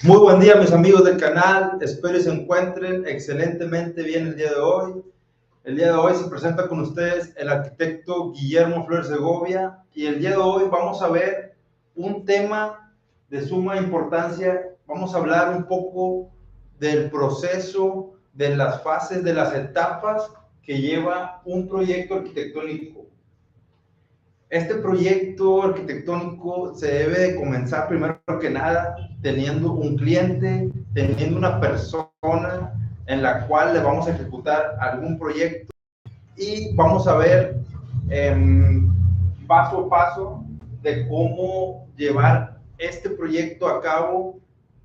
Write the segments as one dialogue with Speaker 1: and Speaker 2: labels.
Speaker 1: Muy buen día, mis amigos del canal. Espero se encuentren excelentemente bien el día de hoy. El día de hoy se presenta con ustedes el arquitecto Guillermo Flores Segovia y el día de hoy vamos a ver un tema de suma importancia. Vamos a hablar un poco del proceso, de las fases, de las etapas que lleva un proyecto arquitectónico. Este proyecto arquitectónico se debe de comenzar primero que nada teniendo un cliente, teniendo una persona en la cual le vamos a ejecutar algún proyecto y vamos a ver eh, paso a paso de cómo llevar este proyecto a cabo,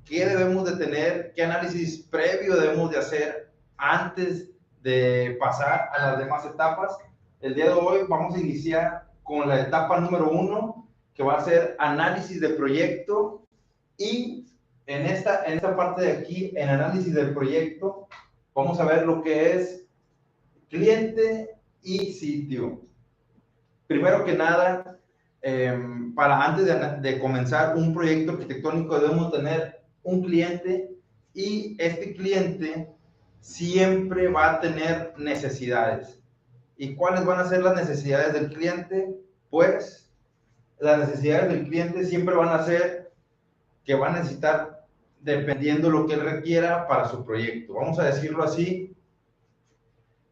Speaker 1: qué debemos de tener, qué análisis previo debemos de hacer antes de pasar a las demás etapas. El día de hoy vamos a iniciar con la etapa número 1, que va a ser análisis de proyecto, y en esta parte de aquí, en análisis del proyecto, vamos a ver lo que es cliente y sitio. Primero que nada, para antes de comenzar un proyecto arquitectónico debemos tener un cliente y este cliente siempre va a tener necesidades. ¿Y cuáles van a ser las necesidades del cliente? Pues las necesidades del cliente siempre van a ser que va a necesitar dependiendo lo que él requiera para su proyecto. Vamos a decirlo así,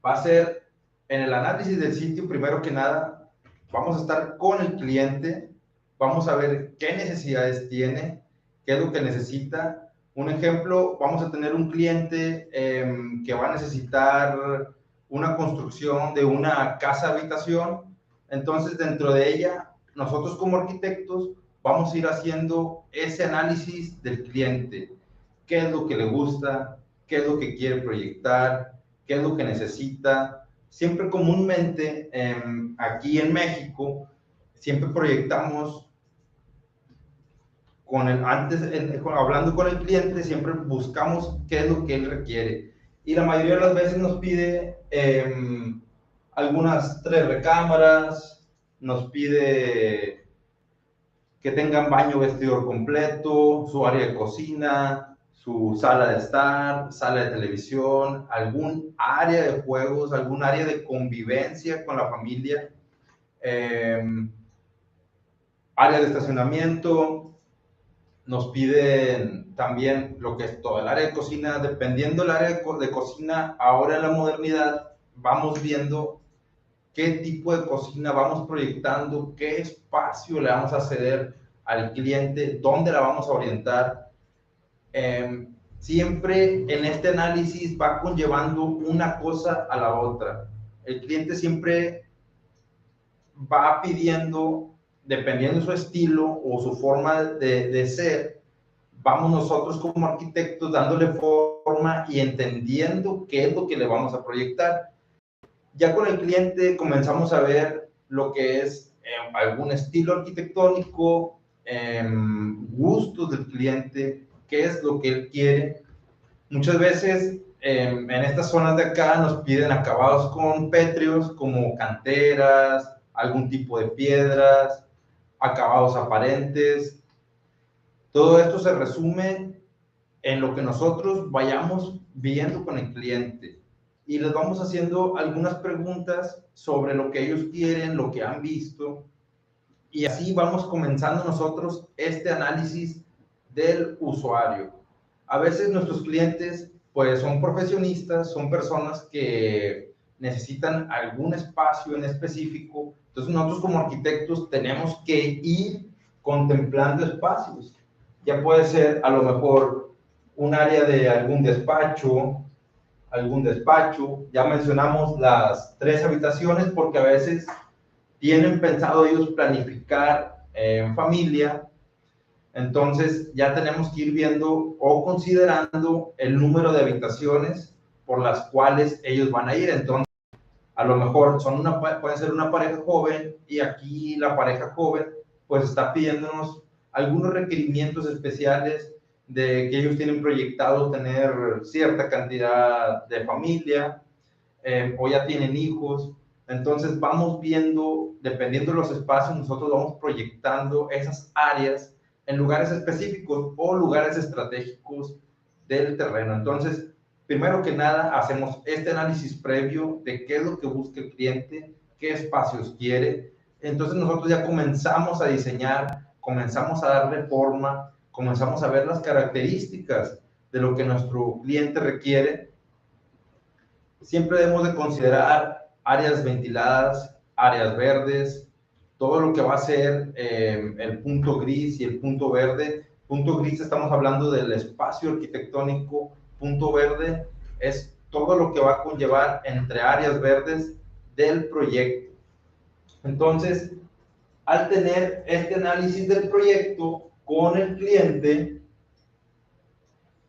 Speaker 1: va a ser en el análisis del sitio, primero que nada, vamos a estar con el cliente, vamos a ver qué necesidades tiene, qué es lo que necesita. Un ejemplo, vamos a tener un cliente que va a necesitar una construcción de una casa habitación, entonces dentro de ella, nosotros como arquitectos vamos a ir haciendo ese análisis del cliente, qué es lo que le gusta, qué es lo que quiere proyectar, qué es lo que necesita. Siempre comúnmente aquí en México, siempre proyectamos hablando con el cliente, siempre buscamos qué es lo que él requiere. Y la mayoría de las veces nos pide algunas 3 recámaras, nos pide que tengan baño vestidor completo, su área de cocina, su sala de estar, sala de televisión, algún área de juegos, algún área de convivencia con la familia, eh, área de estacionamiento. Nos piden también lo que es todo el área de cocina. Dependiendo del área de cocina, ahora en la modernidad vamos viendo qué tipo de cocina vamos proyectando, qué espacio le vamos a ceder al cliente, dónde la vamos a orientar. Siempre en este análisis va conllevando una cosa a la otra. El cliente siempre va pidiendo, dependiendo de su estilo o su forma de ser, vamos nosotros como arquitectos dándole forma y entendiendo qué es lo que le vamos a proyectar. Ya con el cliente comenzamos a ver lo que es algún estilo arquitectónico, gustos del cliente, qué es lo que él quiere. Muchas veces en estas zonas de acá nos piden acabados con pétreos como canteras, algún tipo de piedras, acabados aparentes. Todo esto se resume en lo que nosotros vayamos viendo con el cliente y les vamos haciendo algunas preguntas sobre lo que ellos quieren, lo que han visto, y así vamos comenzando nosotros este análisis del usuario. A veces nuestros clientes pues son profesionistas, son personas que necesitan algún espacio en específico, entonces nosotros como arquitectos tenemos que ir contemplando espacios. Ya puede ser a lo mejor un área de algún despacho, ya mencionamos las 3 habitaciones porque a veces tienen pensado ellos planificar en familia, entonces ya tenemos que ir viendo o considerando el número de habitaciones por las cuales ellos van a ir. Entonces, a lo mejor pueden ser una pareja joven y aquí la pareja joven pues está pidiéndonos algunos requerimientos especiales de que ellos tienen proyectado tener cierta cantidad de familia, o ya tienen hijos. Entonces vamos viendo, dependiendo de los espacios, nosotros vamos proyectando esas áreas en lugares específicos o lugares estratégicos del terreno. Entonces, primero que nada, hacemos este análisis previo de qué es lo que busca el cliente, qué espacios quiere. Entonces, nosotros ya comenzamos a diseñar, comenzamos a darle forma, comenzamos a ver las características de lo que nuestro cliente requiere. Siempre debemos de considerar áreas ventiladas, áreas verdes, todo lo que va a ser el punto gris y el punto verde. Punto gris estamos hablando del espacio arquitectónico, punto verde es todo lo que va a conllevar entre áreas verdes del proyecto. Entonces, al tener este análisis del proyecto con el cliente,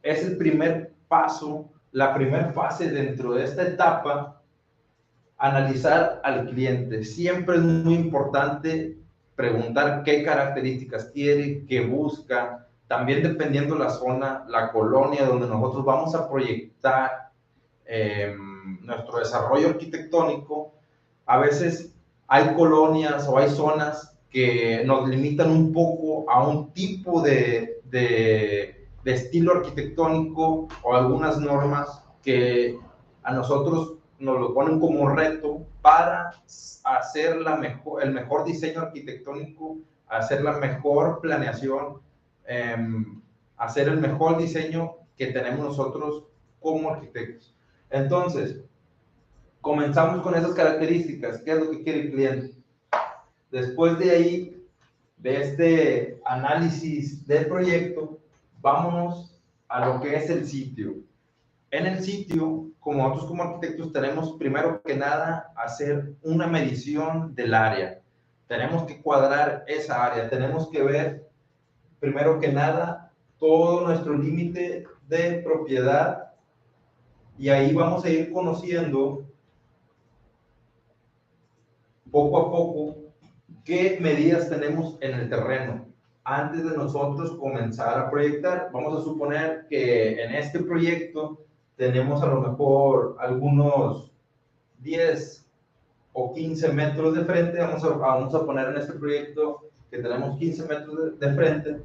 Speaker 1: es el primer paso, la primera fase dentro de esta etapa, analizar al cliente. Siempre es muy importante preguntar qué características quiere, qué busca. También dependiendo la zona, la colonia donde nosotros vamos a proyectar nuestro desarrollo arquitectónico, a veces hay colonias o hay zonas que nos limitan un poco a un tipo de estilo arquitectónico o algunas normas que a nosotros nos lo ponen como reto para hacer el mejor diseño arquitectónico, hacer la mejor planeación, hacer el mejor diseño que tenemos nosotros como arquitectos. Entonces, comenzamos con esas características. ¿Qué es lo que quiere el cliente? Después de ahí, de este análisis del proyecto, vámonos a lo que es el sitio. En el sitio, como nosotros como arquitectos, tenemos primero que nada hacer una medición del área. Tenemos que cuadrar esa área, tenemos que ver primero que nada todo nuestro límite de propiedad y ahí vamos a ir conociendo poco a poco qué medidas tenemos en el terreno. Antes de nosotros comenzar a proyectar, vamos a suponer que en este proyecto tenemos a lo mejor algunos 10 o 15 metros de frente. Vamos a poner en este proyecto que tenemos 15 metros de frente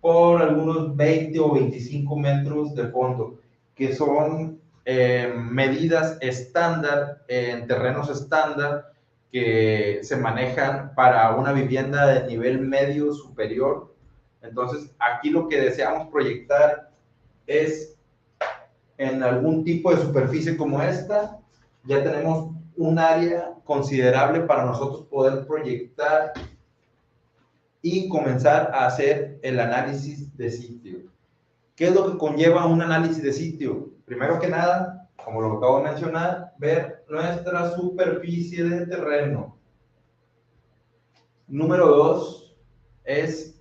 Speaker 1: por algunos 20 o 25 metros de fondo, que son medidas estándar en terrenos estándar que se manejan para una vivienda de nivel medio superior. Entonces, aquí lo que deseamos proyectar es en algún tipo de superficie como esta, ya tenemos un área considerable para nosotros poder proyectar y comenzar a hacer el análisis de sitio. ¿Qué es lo que conlleva un análisis de sitio? Primero que nada, como lo acabo de mencionar, ver nuestra superficie de terreno. Número 2 es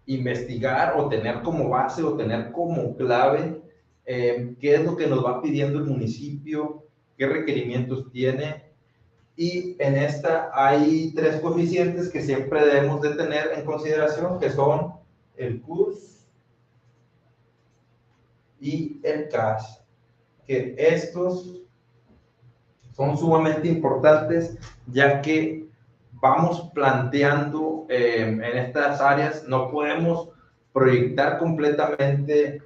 Speaker 1: investigar o tener como base o tener como clave qué es lo que nos va pidiendo el municipio, qué requerimientos tiene. Y en esta hay 3 coeficientes que siempre debemos de tener en consideración, que son el CUS y el CAS, que estos son sumamente importantes, ya que vamos planteando en estas áreas, no podemos proyectar completamente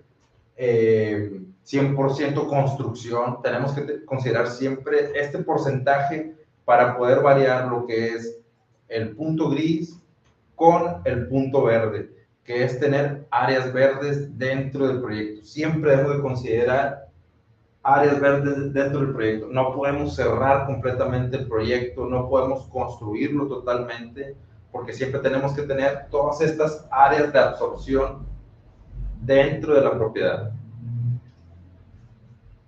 Speaker 1: 100% construcción, tenemos que considerar siempre este porcentaje para poder variar lo que es el punto gris con el punto verde, que es tener áreas verdes dentro del proyecto. Siempre debemos de considerar áreas verdes dentro del proyecto. No podemos cerrar completamente el proyecto, no podemos construirlo totalmente, porque siempre tenemos que tener todas estas áreas de absorción dentro de la propiedad.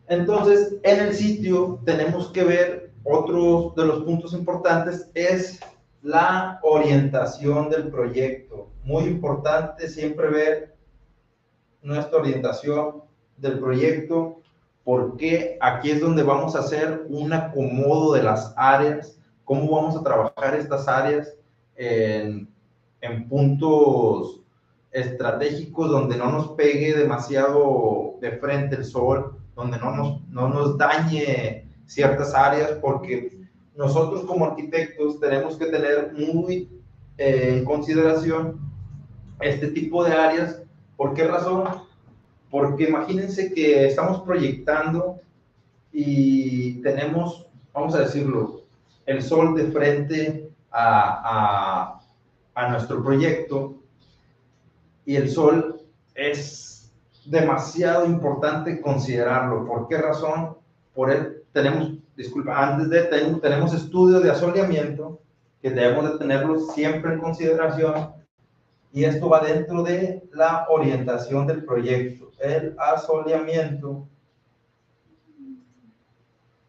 Speaker 1: Entonces, en el sitio tenemos que ver otro de los puntos importantes es la orientación del proyecto. Muy importante siempre ver nuestra orientación del proyecto, porque aquí es donde vamos a hacer un acomodo de las áreas, cómo vamos a trabajar estas áreas en puntos estratégicos donde no nos pegue demasiado de frente el sol, donde no nos dañe ciertas áreas, porque nosotros como arquitectos tenemos que tener muy en consideración este tipo de áreas. ¿Por qué razón? Porque imagínense que estamos proyectando y tenemos, vamos a decirlo, el sol de frente a nuestro proyecto, y el sol es demasiado importante considerarlo. ¿Por qué razón? Por él tenemos, disculpa, antes de tenemos estudios de asoleamiento que debemos de tenerlos siempre en consideración, y esto va dentro de la orientación del proyecto. El asoleamiento,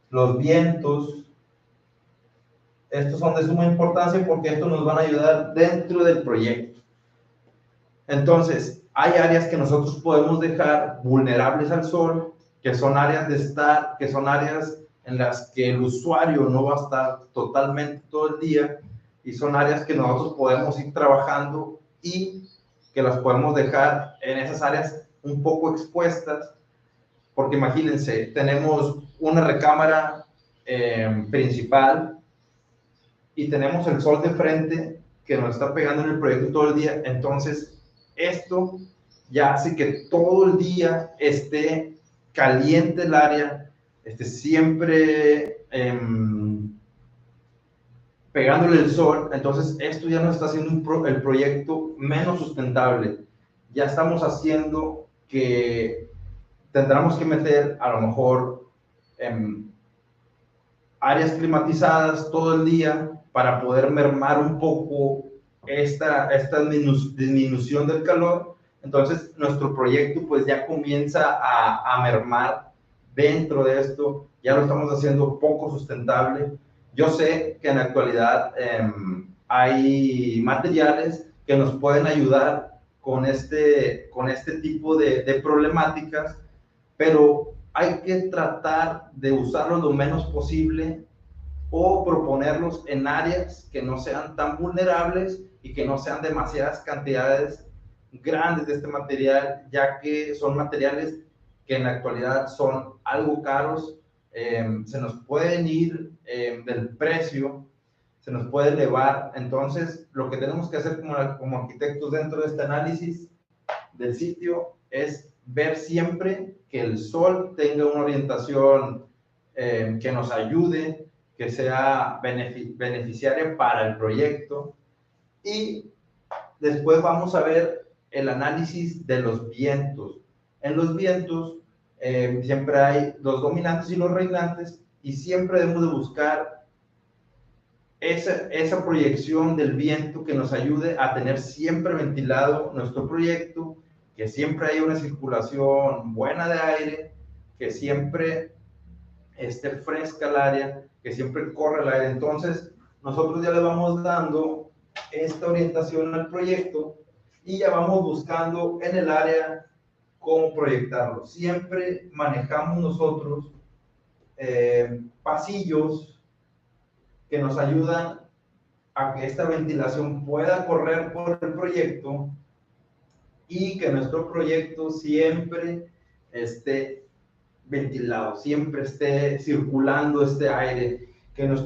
Speaker 1: los vientos, estos son de suma importancia porque estos nos van a ayudar dentro del proyecto. Entonces, hay áreas que nosotros podemos dejar vulnerables al sol, que son áreas de estar, que son áreas en las que el usuario no va a estar totalmente todo el día, y son áreas que nosotros podemos ir trabajando y que las podemos dejar en esas áreas un poco expuestas, porque imagínense, tenemos una recámara principal y tenemos el sol de frente que nos está pegando en el proyecto todo el día. Entonces esto ya hace que todo el día esté caliente el área, esté siempre pegándole el sol. Entonces esto ya nos está haciendo el proyecto menos sustentable. Ya estamos haciendo que tendremos que meter a lo mejor áreas climatizadas todo el día para poder mermar un poco esta disminución del calor. Entonces nuestro proyecto pues ya comienza a mermar dentro de esto, ya lo estamos haciendo poco sustentable. Yo sé que en la actualidad hay materiales que nos pueden ayudar con este tipo de problemáticas, pero hay que tratar de usarlos lo menos posible o proponerlos en áreas que no sean tan vulnerables y que no sean demasiadas cantidades grandes de este material, ya que son materiales que en la actualidad son algo caros. Se nos pueden ir del precio, se nos puede elevar. Entonces, lo que tenemos que hacer como arquitectos dentro de este análisis del sitio es ver siempre que el sol tenga una orientación que nos ayude, que sea beneficiaria para el proyecto. Y después vamos a ver el análisis de los vientos. En los vientos siempre hay los dominantes y los reinantes, y siempre debemos de buscar esa proyección del viento que nos ayude a tener siempre ventilado nuestro proyecto, que siempre haya una circulación buena de aire, que siempre esté fresca el área, que siempre corra el aire. Entonces, nosotros ya le vamos dando esta orientación al proyecto y ya vamos buscando en el área cómo proyectarlo. Siempre manejamos nosotros pasillos que nos ayudan a que esta ventilación pueda correr por el proyecto y que nuestro proyecto siempre esté ventilado, siempre esté circulando este aire, que nos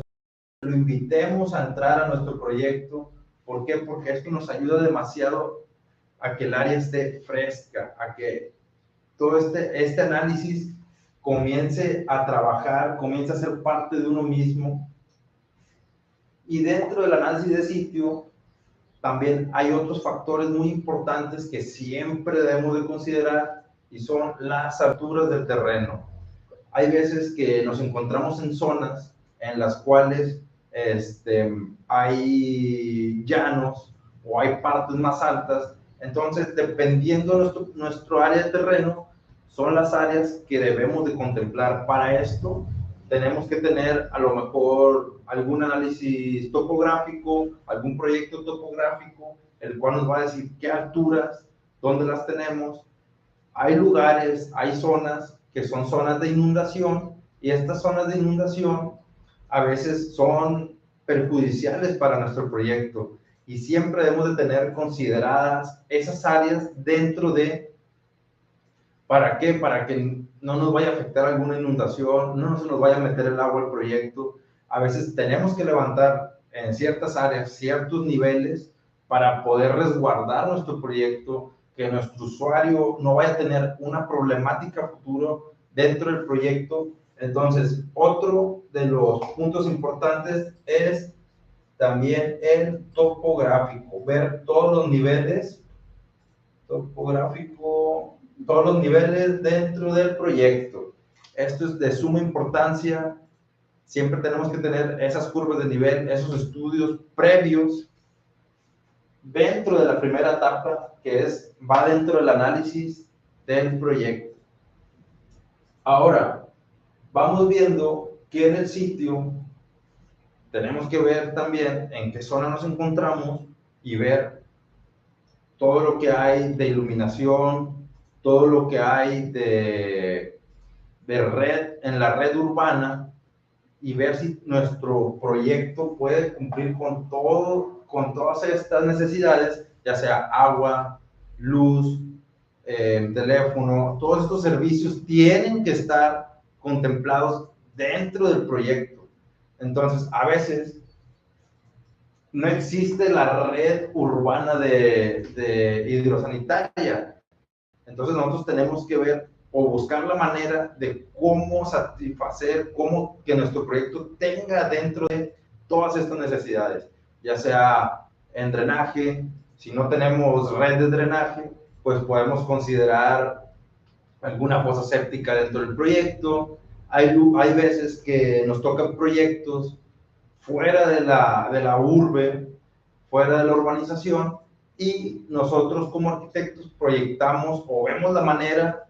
Speaker 1: lo invitemos a entrar a nuestro proyecto. ¿Por qué? Porque esto nos ayuda demasiado a que el área esté fresca, a que todo este análisis comience a trabajar, comience a ser parte de uno mismo. Y dentro del análisis de sitio, también hay otros factores muy importantes que siempre debemos de considerar, y son las alturas del terreno. Hay veces que nos encontramos en zonas en las cuales hay llanos o hay partes más altas. Entonces, dependiendo de nuestro área de terreno, son las áreas que debemos de contemplar. Para esto, tenemos que tener a lo mejor algún análisis topográfico, algún proyecto topográfico, el cual nos va a decir qué alturas, dónde las tenemos. Hay lugares, hay zonas que son zonas de inundación, y estas zonas de inundación a veces son perjudiciales para nuestro proyecto, y siempre debemos de tener consideradas esas áreas dentro de, ¿para qué? Para que no nos vaya a afectar alguna inundación, no se nos vaya a meter el agua al proyecto. A veces tenemos que levantar en ciertas áreas ciertos niveles para poder resguardar nuestro proyecto, que nuestro usuario no vaya a tener una problemática futuro dentro del proyecto. Entonces, otro de los puntos importantes es también el topográfico, ver todos los niveles, topográfico, todos los niveles dentro del proyecto. Esto es de suma importancia. Siempre tenemos que tener esas curvas de nivel, esos estudios previos dentro de la primera etapa, que va dentro del análisis del proyecto. Ahora, vamos viendo que en el sitio tenemos que ver también en qué zona nos encontramos y ver todo lo que hay de iluminación, todo lo que hay de red en la red urbana, y ver si nuestro proyecto puede cumplir con todas estas necesidades, ya sea agua, luz, teléfono. Todos estos servicios tienen que estar contemplados dentro del proyecto. Entonces, a veces no existe la red urbana de hidrosanitaria. Entonces nosotros tenemos que ver o buscar la manera de cómo satisfacer, cómo que nuestro proyecto tenga dentro de todas estas necesidades, ya sea en drenaje. Si no tenemos red de drenaje, pues podemos considerar alguna fosa séptica dentro del proyecto. Hay veces que nos tocan proyectos fuera de la urbe, fuera de la urbanización, y nosotros como arquitectos proyectamos o vemos la manera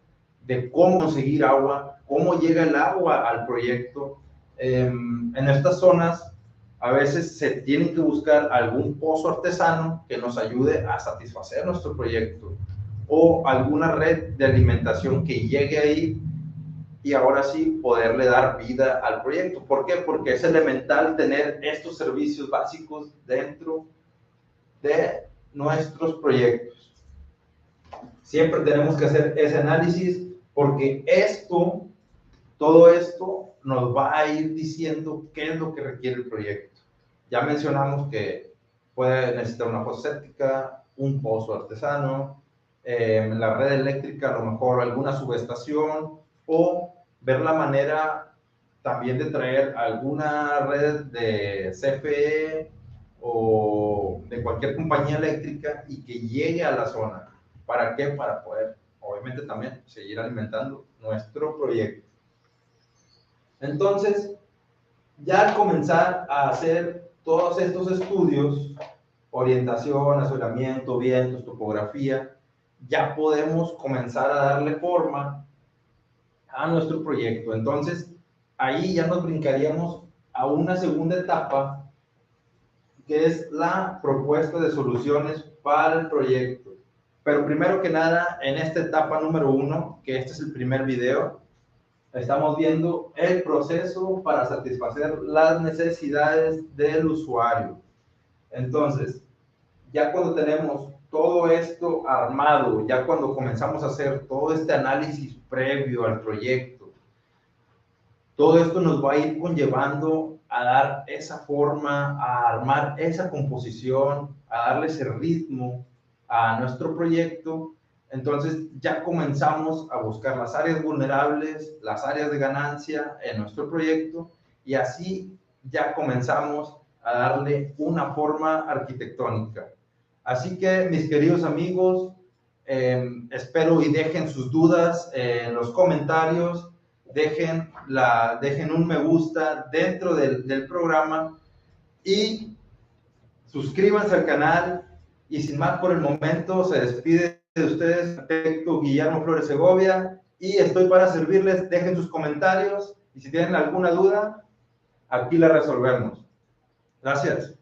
Speaker 1: de cómo conseguir agua, cómo llega el agua al proyecto. En estas zonas a veces se tiene que buscar algún pozo artesano que nos ayude a satisfacer nuestro proyecto, o alguna red de alimentación que llegue ahí, y ahora sí poderle dar vida al proyecto. ¿Por qué? Porque es elemental tener estos servicios básicos dentro de nuestros proyectos. Siempre tenemos que hacer ese análisis, porque todo esto nos va a ir diciendo qué es lo que requiere el proyecto. Ya mencionamos que puede necesitar una fosa séptica, un pozo artesano, la red eléctrica, a lo mejor alguna subestación, o ver la manera también de traer alguna red de CFE o de cualquier compañía eléctrica y que llegue a la zona. ¿Para qué? Para poder, obviamente, también seguir alimentando nuestro proyecto. Entonces, ya al comenzar a hacer todos estos estudios, orientación, asolamiento, vientos, topografía, ya podemos comenzar a darle forma a nuestro proyecto. Entonces, ahí ya nos brincaríamos a una segunda etapa, que es la propuesta de soluciones para el proyecto. Pero primero que nada, en esta etapa número 1, que este es el primer video, estamos viendo el proceso para satisfacer las necesidades del usuario. Entonces, ya cuando tenemos todo esto armado, ya cuando comenzamos a hacer todo este análisis previo al proyecto, todo esto nos va a ir conllevando a dar esa forma, a armar esa composición, a darle ese ritmo a nuestro proyecto. Entonces ya comenzamos a buscar las áreas vulnerables, las áreas de ganancia en nuestro proyecto, y así ya comenzamos a darle una forma arquitectónica. Así que, mis queridos amigos, espero y dejen sus dudas en los comentarios, dejen un me gusta dentro del programa, y suscríbanse al canal. Y sin más por el momento, se despide de ustedes arquitecto Guillermo Flores Segovia, y estoy para servirles. Dejen sus comentarios y si tienen alguna duda, aquí la resolvemos. Gracias.